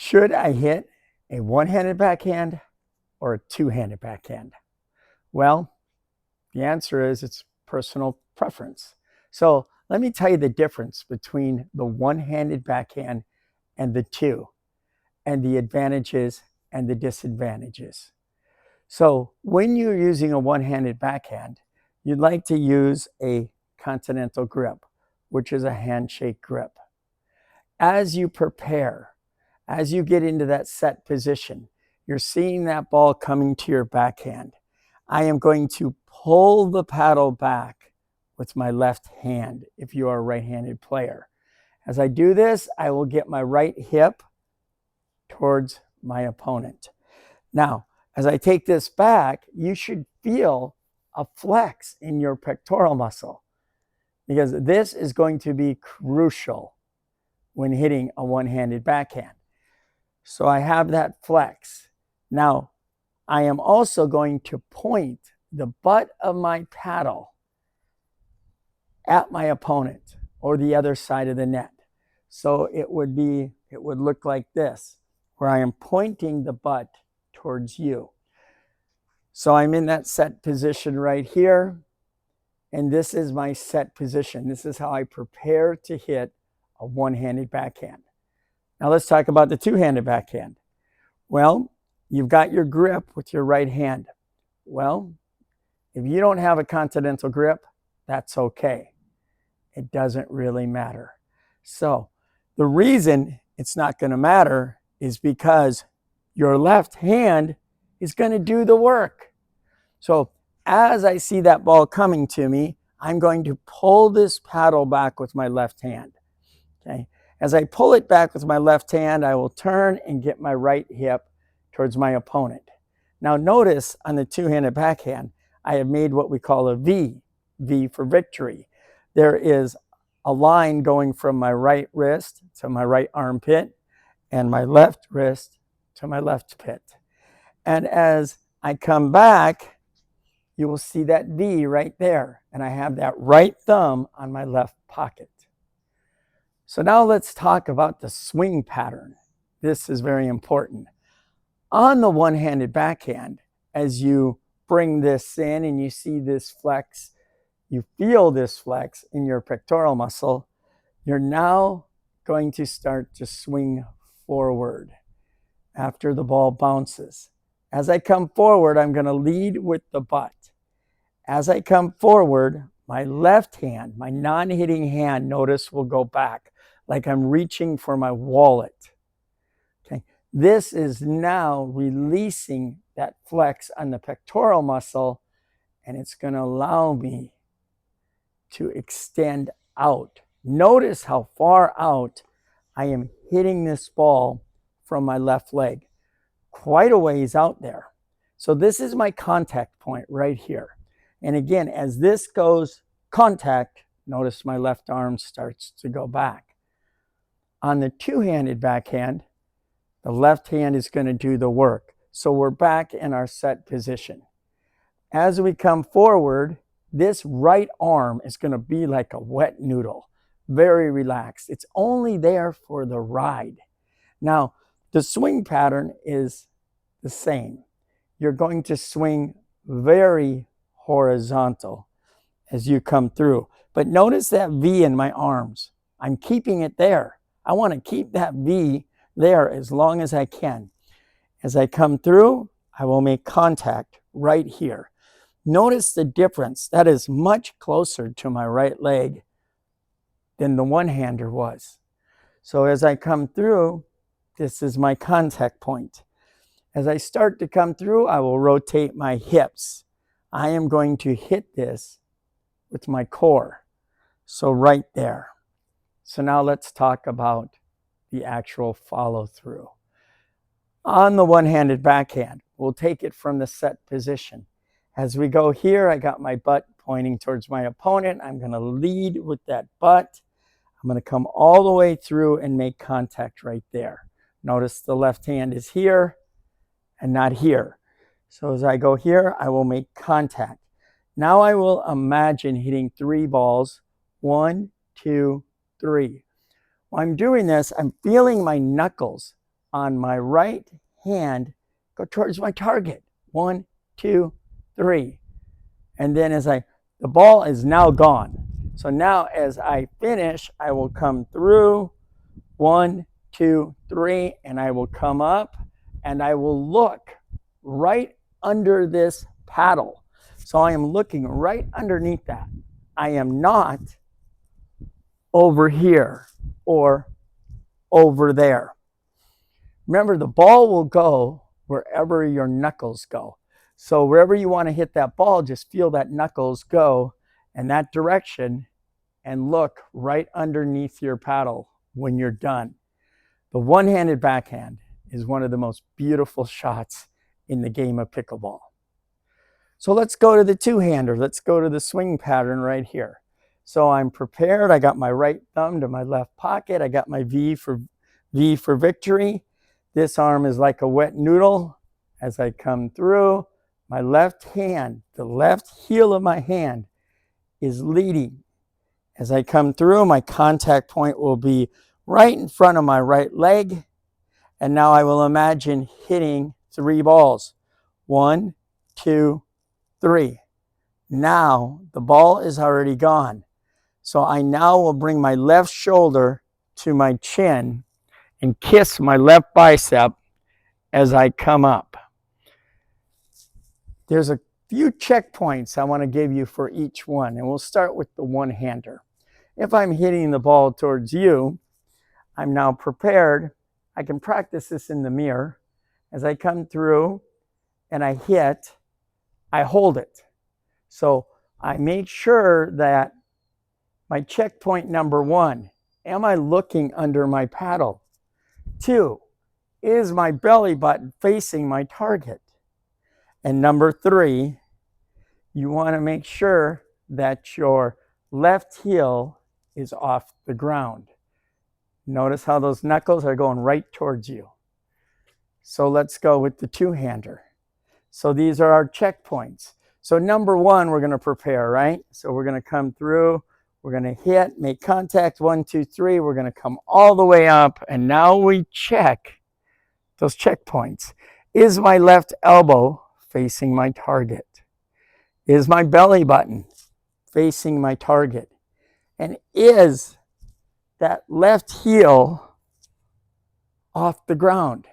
Should I hit a one-handed backhand or a two-handed backhand? Well, the answer is it's personal preference. So let me tell you the difference between the one-handed backhand and the two, and the advantages and the disadvantages. So when you're using a one-handed backhand, you'd like to use a continental grip, which is a handshake grip. As you prepare, as you get into that set position, you're seeing that ball coming to your backhand. I am going to pull the paddle back with my left hand if you are a right-handed player. As I do this, I will get my right hip towards my opponent. Now, as I take this back, you should feel a flex in your pectoral muscle, because this is going to be crucial when hitting a one-handed backhand. So I have that flex. Now, I am also going to point the butt of my paddle at my opponent or the other side of the net. So it would look like this, where I am pointing the butt towards you. So I'm in that set position right here, and this is my set position. This is how I prepare to hit a one-handed backhand. Now let's talk about the two-handed backhand. Well, you've got your grip with your right hand. Well, if you don't have a continental grip, that's okay. It doesn't really matter. So the reason it's not going to matter is because your left hand is going to do the work. So as I see that ball coming to me, I'm going to pull this paddle back with my left hand. Okay. As I pull it back with my left hand, I will turn and get my right hip towards my opponent. Now notice on the two-handed backhand, I have made what we call a V, V for victory. There is a line going from my right wrist to my right armpit and my left wrist to my left pit. And as I come back, you will see that V right there. And I have that right thumb on my left pocket. So now let's talk about the swing pattern. This is very important. On the one-handed backhand, as you bring this in and you see this flex, you feel this flex in your pectoral muscle, you're now going to start to swing forward after the ball bounces. As I come forward, I'm going to lead with the butt. As I come forward, my left hand, my non-hitting hand, notice, will go back like I'm reaching for my wallet. Okay. This is now releasing that flex on the pectoral muscle, and it's going to allow me to extend out. Notice how far out I am hitting this ball from my left leg. Quite a ways out there. So this is my contact point right here. And again, as this goes contact, notice my left arm starts to go back. On the two-handed backhand, the left hand is going to do the work. So we're back in our set position. As we come forward, this right arm is going to be like a wet noodle, very relaxed. It's only there for the ride. Now, the swing pattern is the same. You're going to swing very horizontal as you come through. But notice that V in my arms. I'm keeping it there. I want to keep that V there as long as I can. As I come through, I will make contact right here. Notice the difference. That is much closer to my right leg than the one-hander was. So as I come through, this is my contact point. As I start to come through, I will rotate my hips. I am going to hit this with my core. So right there. So now let's talk about the actual follow through. On the one-handed backhand, we'll take it from the set position. As we go here, I got my butt pointing towards my opponent. I'm going to lead with that butt. I'm going to come all the way through and make contact right there. Notice the left hand is here and not here. So as I go here, I will make contact. Now I will imagine hitting 3 balls. 1, 2, 3. While I'm doing this, I'm feeling my knuckles on my right hand go towards my target. 1, 2, 3. And then the ball is now gone. So now as I finish, I will come through 1, 2, 3, and I will come up and I will look right under this paddle. So I am looking right underneath that. I am not over here or over there. Remember, the ball will go wherever your knuckles go. So wherever you want to hit that ball, just feel that knuckles go in that direction and look right underneath your paddle when you're done. The one-handed backhand is one of the most beautiful shots in the game of pickleball. So let's go to the two-hander. Let's go to the swing pattern right here. So I'm prepared. I got my right thumb to my left pocket. I got my V for victory. This arm is like a wet noodle. As I come through, my left hand, the left heel of my hand is leading. As I come through, my contact point will be right in front of my right leg. And now I will imagine hitting 3 balls. 1, 2, 3. Now the ball is already gone. So I now will bring my left shoulder to my chin and kiss my left bicep as I come up. There's a few checkpoints I want to give you for each one, and we'll start with the one-hander. If I'm hitting the ball towards you, I'm now prepared. I can practice this in the mirror. As I come through and I hit, I hold it. So I make sure that my checkpoint number 1, am I looking under my paddle? 2, is my belly button facing my target? And number 3, you want to make sure that your left heel is off the ground. Notice how those knuckles are going right towards you. So let's go with the two-hander. So these are our checkpoints. So number 1, we're going to prepare, right? So we're going to come through, we're going to hit, make contact, 1, 2, 3. We're going to come all the way up, and now we check those checkpoints. Is my left elbow facing my target? Is my belly button facing my target? And is that left heel off the ground?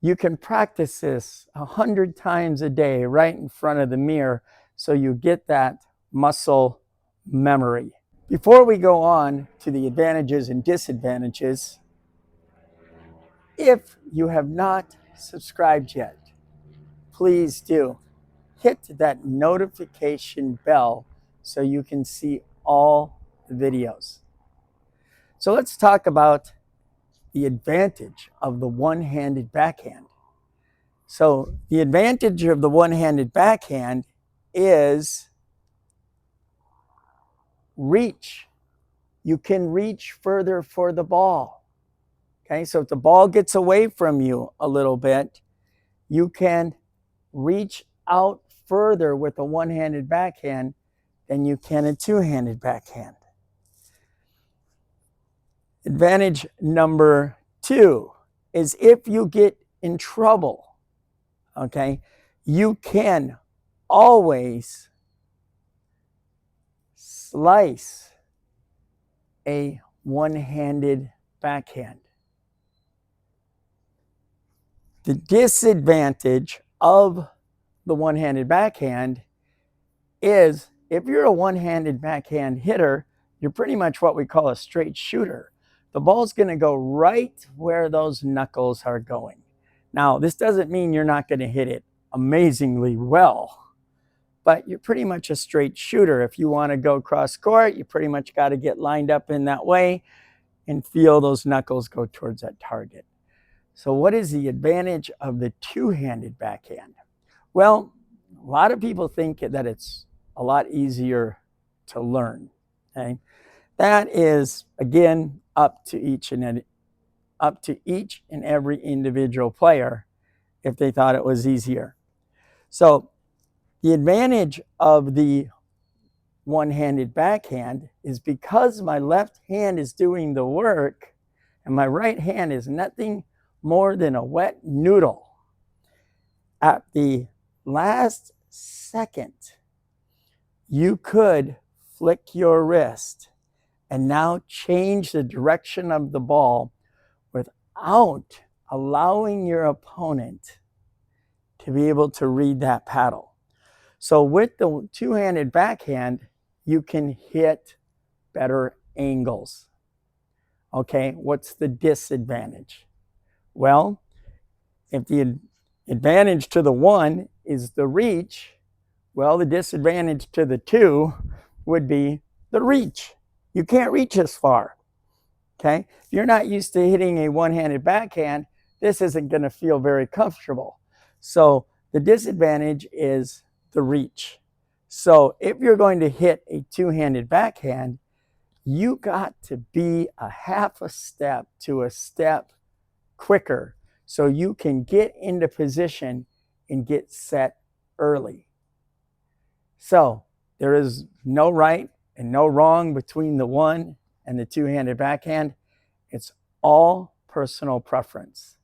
You can practice this 100 times a day right in front of the mirror so you get that muscle memory. Before we go on to the advantages and disadvantages, if you have not subscribed yet, please do. Hit that notification bell so you can see all the videos. So let's talk about the advantage of the one-handed backhand. So the advantage of the one-handed backhand is reach. You can reach further for the ball. Okay, so if the ball gets away from you a little bit, you can reach out further with a one-handed backhand than you can a two-handed backhand. Advantage number 2 is if you get in trouble, okay, you can always slice a one-handed backhand. The disadvantage of the one-handed backhand is if you're a one-handed backhand hitter, you're pretty much what we call a straight shooter. The ball's going to go right where those knuckles are going. Now, this doesn't mean you're not going to hit it amazingly well, but you're pretty much a straight shooter. If you want to go cross court, you pretty much got to get lined up in that way and feel those knuckles go towards that target. So what is the advantage of the two-handed backhand? Well, a lot of people think that it's a lot easier to learn. Okay? That is, again, up to each and every individual player if they thought it was easier. So the advantage of the one-handed backhand is because my left hand is doing the work and my right hand is nothing more than a wet noodle. At the last second, you could flick your wrist and now change the direction of the ball without allowing your opponent to be able to read that paddle. So with the two-handed backhand, you can hit better angles. Okay, what's the disadvantage? Well, if the advantage to the one is the reach, well, the disadvantage to the two would be the reach. You can't reach as far. Okay, if you're not used to hitting a one-handed backhand, this isn't going to feel very comfortable. So the disadvantage is the reach. So if you're going to hit a two-handed backhand, you got to be a half a step to a step quicker so you can get into position and get set early. So there is no right and no wrong between the one and the two-handed backhand. It's all personal preference.